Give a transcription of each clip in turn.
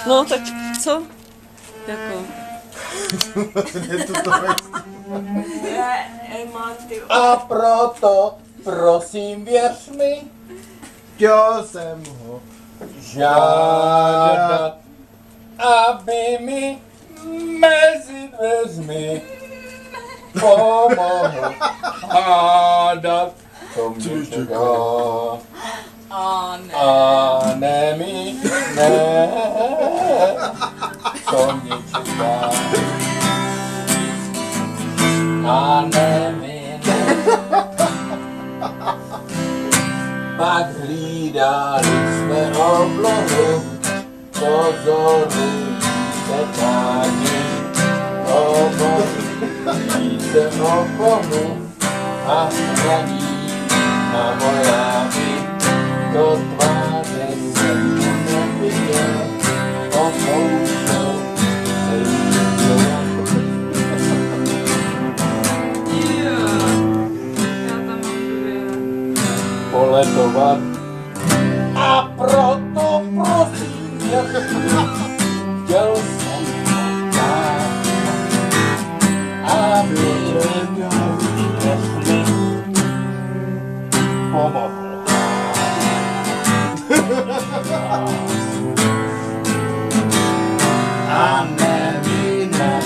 No tak co? Jako... A proto, prosím, věř mi, chtěl jsem ho žádat, aby mi mezi dveřmi pomohl hádat, co mě čeká. A ne mi, ne, co mě čeká. A ne mi, ne. Pak hlídali jsme oblohu, pozorují se táni, obojí se opohu a hraní na vojáky. Do tváře jsem neviděl, opouštěl se jízdou. Poletovat a proto prosím, chtěl jsem tak, aby mi pomohl. A nevíme,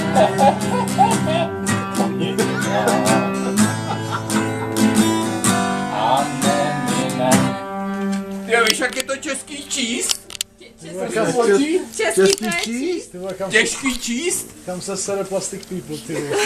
co mě čeká. A nevíme. Ty víš, jak je to český číst? Český číst? Těžký číst? Kam se sere plastic people, ty vole.